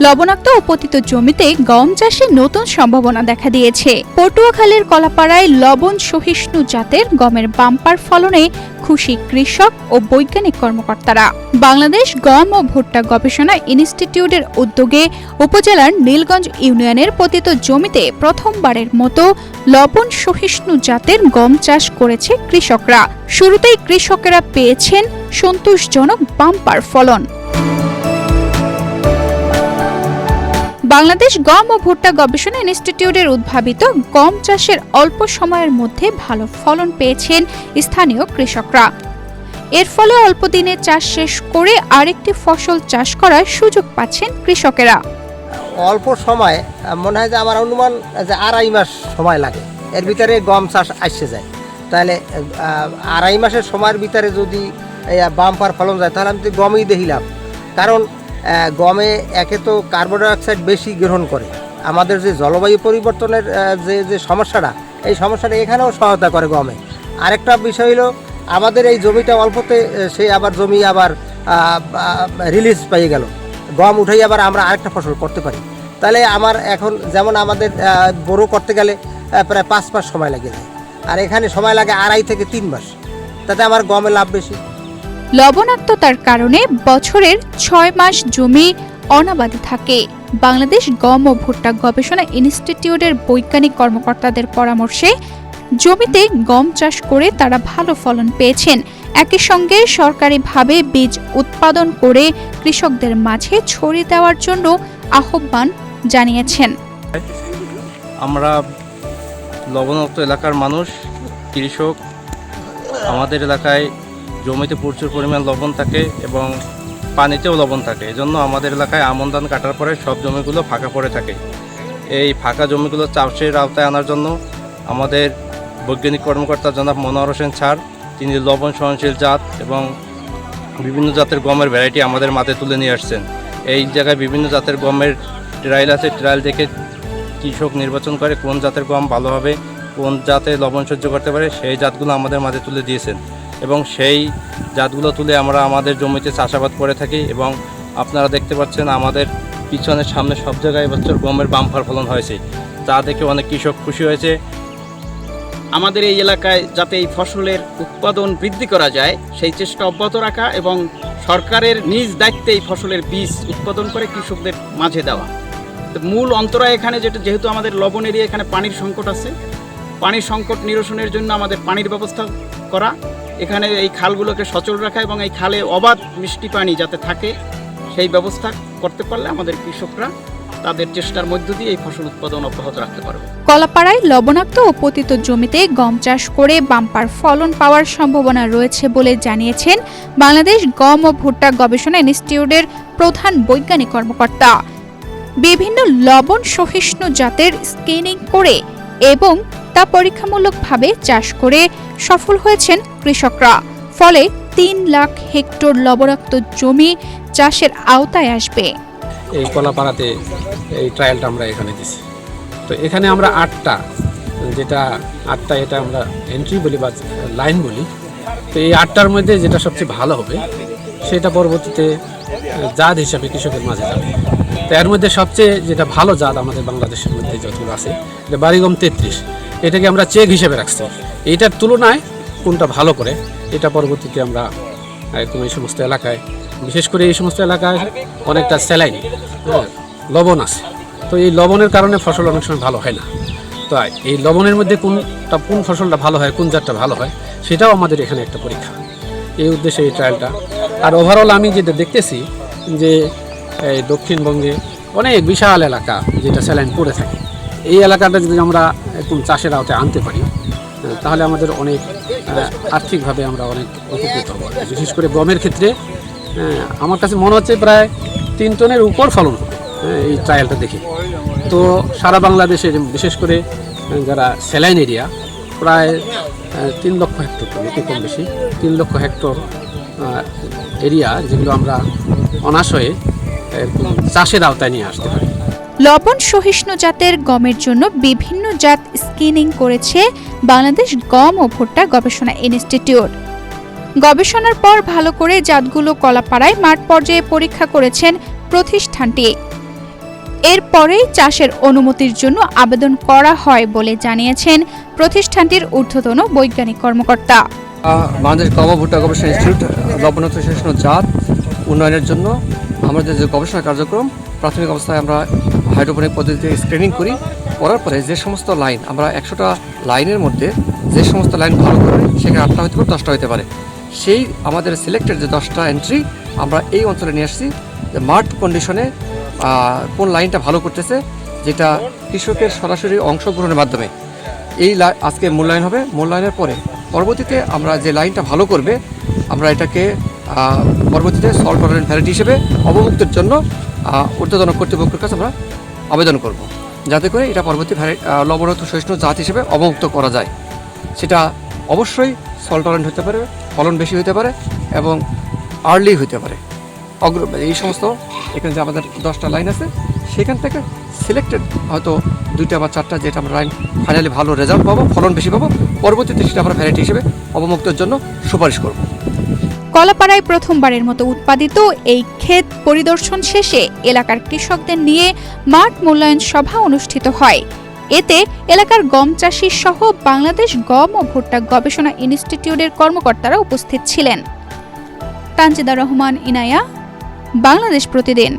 লবণাক্ত ও পতিত জমিতে গম চাষে নতুন সম্ভাবনা দেখা দিয়েছে। পটুয়াখালীর কলাপাড়ায় লবণ সহিষ্ণু জাতের গমের বাম্পার ফলনে খুশি কৃষক ও বৈজ্ঞানিক কর্মকর্তারা। বাংলাদেশ গম ও ভুট্টা গবেষণা ইনস্টিটিউটের উদ্যোগে উপজেলার নীলগঞ্জ ইউনিয়নের পতিত জমিতে প্রথমবারের মতো লবণ সহিষ্ণু জাতের গম চাষ করেছে কৃষকরা। শুরুতেই কৃষকেরা পেয়েছেন সন্তোষজনক বাম্পার ফলন। বাংলাদেশ গম ও ভুট্টা গবেষণা ইনস্টিটিউটের উদ্ভাবিত গম চাষের অল্প সময়ের মধ্যে ভালো ফলন পেয়েছেন স্থানীয় কৃষকরা। এর ফলে অল্প দিনে চাষ শেষ করে আরেকটি ফসল চাষ করার সুযোগ পাচ্ছেন কৃষকেরা। অল্প সময় মনে হয় যে আমার অনুমান যে 2.5 মাস সময় লাগে, এর ভিতরে গম চাষ আসছে যায়। তাহলে 2.5 মাসের সময়ের ভিতরে যদি বাম্পার ফলন যায় তাহলে আমি তো গমই দেখিলাম। কারণ গমে একে তো কার্বন ডাইঅক্সাইড বেশি গ্রহণ করে, আমাদের যে জলবায়ু পরিবর্তনের যে সমস্যাটা, এই সমস্যাটা এখানেও সহায়তা করে গমে। আরেকটা বিষয় হলো আমাদের এই জমিটা অল্পতে সে আবার জমি আবার রিলিজ পেয়ে গেল, গম উঠেই আবার আমরা আরেকটা ফসল করতে পারি। তাহলে আমার এখন যেমন আমাদের বড়ো করতে গেলে প্রায় 5 মাস সময় লাগে যায়, আর এখানে সময় লাগে 2.5 থেকে 3 মাস, তাতে আমার গমে লাভ বেশি। লবণাক্ততার কারণে বছরের 6 মাস জমি অনাবাদি থাকে। বাংলাদেশ গম ও ভুট্টা গবেষণা ইনস্টিটিউটের বৈজ্ঞানিক কর্মকর্তাদের পরামর্শে জমিতে গম চাষ করে তারা ভালো ফলন পেয়েছেন। একই সঙ্গে সরকারিভাবে বীজ উৎপাদন করে কৃষকদের মাঝে ছড়িয়ে দেওয়ার জন্য আহ্বান জানিয়েছেন। আমরা লবণাক্ত এলাকার মানুষ, কৃষক, আমাদের এলাকায় জমিতে প্রচুর পরিমাণ লবণ থাকে এবং পানিতেও লবণ থাকে। এজন্য আমাদের এলাকায় আমন ধান কাটার পরে সব জমিগুলো ফাঁকা পড়ে থাকে। এই ফাঁকা জমিগুলো চাষের আওতায় আনার জন্য আমাদের বৈজ্ঞানিক কর্মকর্তা জনাব মনোহর হোসেন স্যার, তিনি লবণ সহনশীল জাত এবং বিভিন্ন জাতের গমের ভ্যারাইটি আমাদের মাঝে তুলে নিয়ে আসছেন। এই জায়গায় বিভিন্ন জাতের গমের ট্রায়াল আছে, ট্রায়াল দেখে কৃষক নির্বাচন করে কোন জাতের গম ভালো হবে, কোন জাতে লবণ সহ্য করতে পারে, সেই জাতগুলো আমাদের মাঝে তুলে দিয়েছেন এবং সেই জাতগুলো তুলে আমরা আমাদের জমিতে চাষাবাদ করে থাকি। এবং আপনারা দেখতে পাচ্ছেন আমাদের পিছনের সামনে সব জায়গায় এবছর গমের বাম্পার ফলন হয়েছে, তা দেখে অনেক কৃষক খুশি হয়েছে। আমাদের এই এলাকায় যাতে এই ফসলের উৎপাদন বৃদ্ধি করা যায় সেই চেষ্টা অব্যাহত রাখা এবং সরকারের নিজ দায়িত্বে এই ফসলের বীজ উৎপাদন করে কৃষকদের মাঝে দেওয়া। তো মূল অন্তরায় এখানে যেহেতু আমাদের লবণ এরিয়া, এখানে পানির সংকট আছে, পানির সংকট নিরসনের জন্য আমাদের পানির ব্যবস্থা করা, এখানে এই খালগুলোকে সচল রাখা এবং এই খালে অবাধ মিষ্টি পানি যাতে থাকে সেই ব্যবস্থা করতে পারলে আমাদের কৃষকরা তাদের চেষ্টার মধ্য দিয়ে এই ফসল উৎপাদন অব্যাহত রাখতে পারবে। কলাপাড়ায় লবণাক্ত ও পতিত জমিতে গম চাষ করে বাম্পার ফলন পাওয়ার সম্ভাবনা রয়েছে বলে জানিয়েছেন বাংলাদেশ গম ও ভুট্টা গবেষণা ইনস্টিটিউটের প্রধান বৈজ্ঞানিক কর্মকর্তা। বিভিন্ন লবণ সহিষ্ণু জাতের স্ক্রিনিং করে এবং তা পরীক্ষামূলকভাবে চাষ করে সফল হয়েছেন কৃষকরা। ফলে 3 লাখ হেক্টর লবণাক্ত জমি চাষের আওতায় আসবে। এই কলাপাড়াতে এই ট্রায়ালটা আমরা এখানে দিছি। তো এখানে আমরা 8টা এটা আমরা এন্ট্রি বলি বা লাইন বলি। তো এই 8টার মধ্যে যেটা সবচেয়ে ভালো হবে সেটা পরবর্তীতে জাত হিসাবে কৃষকের মাঝে যাবে। তো এর মধ্যে সবচেয়ে যেটা ভালো জাত আমাদের বাংলাদেশের মধ্যে যতগুলো আছে, এটা বাড়িগম 33, এটাকে আমরা চেক হিসেবে রাখছি। এইটার তুলনায় কোনটা ভালো করে এটা পরবর্তীতে আমরা এই সমস্ত এলাকায়, বিশেষ করে এই সমস্ত এলাকায় অনেকটা স্যালাইন লবণ আছে। তো এই লবণের কারণে ফসল অনেক সময় ভালো হয় না। তো এই লবণের মধ্যে কোন ফসলটা ভালো হয়, কোন জাতটা ভালো হয়, সেটাও আমাদের এখানে একটা পরীক্ষা, এই উদ্দেশ্যে এই ট্রায়ালটা। আর ওভারঅল আমি যেটা দেখতেছি যে এই দক্ষিণবঙ্গে অনেক বিশাল এলাকা যেটা স্যালাইন পড়ে থাকে, এই এলাকাটা যদি আমরা একদম চাষের আওতায় আনতে পারি তাহলে আমাদের অনেক আর্থিকভাবে আমরা অনেক উপকৃত হব। বিশেষ করে গমের ক্ষেত্রে আমার কাছে মনে হচ্ছে প্রায় 3 টনের উপর ফলন হবে এই ট্রায়ালটা দেখে। তো সারা বাংলাদেশে বিশেষ করে যারা স্যালাইন এরিয়া প্রায় 3 লক্ষ হেক্টর, একটু কম বেশি 3 লক্ষ হেক্টর এরিয়া, যেগুলো আমরা অনাশয়ে চাষের আওতায় নিয়ে আসতে পারি। লবণ সহিষ্ণু জাতের গমের জন্য বিভিন্ন জাত স্ক্রিনিং করেছে বাংলাদেশ গম ও ভুট্টা গবেষণা ইনস্টিটিউট। গবেষণার পর ভালো করে জাতগুলো কলাপাড়ায় মাঠ পর্যায়ে পরীক্ষা করেছেন প্রতিষ্ঠানটি। এরপরেই চাষের অনুমতির জন্য আবেদন করা হয় বলে জানিয়েছেন প্রতিষ্ঠানটির ঊর্ধ্বতন বৈজ্ঞানিক কর্মকর্তা। বাংলাদেশ গম ও ভুট্টা গবেষণা ইনস্টিটিউট লবণাক্ত সহিষ্ণু জাত উন্নয়নের জন্য আমাদের যে গবেষণা কার্যক্রম, প্রাথমিক অবস্থায় আমরা হাইড্রোপনিক পদ্ধতিতে স্ক্রিনিং করার পরে যে সমস্ত লাইন আমরা 100টা লাইনের মধ্যে যে সমস্ত লাইন ভালো করবে সেখানে 8টা হতে পারে, 10টা হতে পারে, সেই আমাদের সিলেক্টেড যে 10টা এন্ট্রি আমরা এই অঞ্চলে নিয়ে আসছি যে মাঠ কন্ডিশনে কোন লাইনটা ভালো করতেছে, যেটা কৃষকের সরাসরি অংশগ্রহণের মাধ্যমে এই আজকে মূল্যায়ন হবে। মূল্যায়নের পরে পরবর্তীতে আমরা যে লাইনটা ভালো করবে আমরা এটাকে পরবর্তীতে সল্ট টলারেন্ট ভ্যারাইটি হিসেবে অবমুক্তের জন্য ঊর্ধ্বতন কর্তৃপক্ষের কাছে আমরা আবেদন করব, যাতে করে এটা পরবর্তী লবণাক্ত সহিষ্ণু জাত হিসেবে অবমুক্ত করা যায়। সেটা অবশ্যই সল্ট টলারেন্ট হতে পারে, ফলন বেশি হতে পারে এবং আর্লি হতে পারে। এই সমস্ত এখানে যে আমাদের 10টা লাইন আছে সেখান থেকে সিলেক্টেড হয়তো 2টা বা 4টা যেটা আমরা লাইন ফাইনালি ভালো রেজাল্ট পাবো, ফলন বেশি পাবো, পরবর্তীতে সেটা আমরা ভ্যারাইটি হিসেবে অবমুক্তের জন্য সুপারিশ করব। কলাপাড়ায় প্রথমবারের মতো উৎপাদিত এই ক্ষেত পরিদর্শন শেষে এলাকার কৃষকদের নিয়ে মাঠ মূল্যায়ন সভা অনুষ্ঠিত হয়। এতে এলাকার গম চাষী সহ বাংলাদেশ গম ও ভুট্টা গবেষণা ইনস্টিটিউটের কর্মকর্তারা উপস্থিত ছিলেন। তানজিদা রহমান, ইনায়া, বাংলাদেশ প্রতিদিন।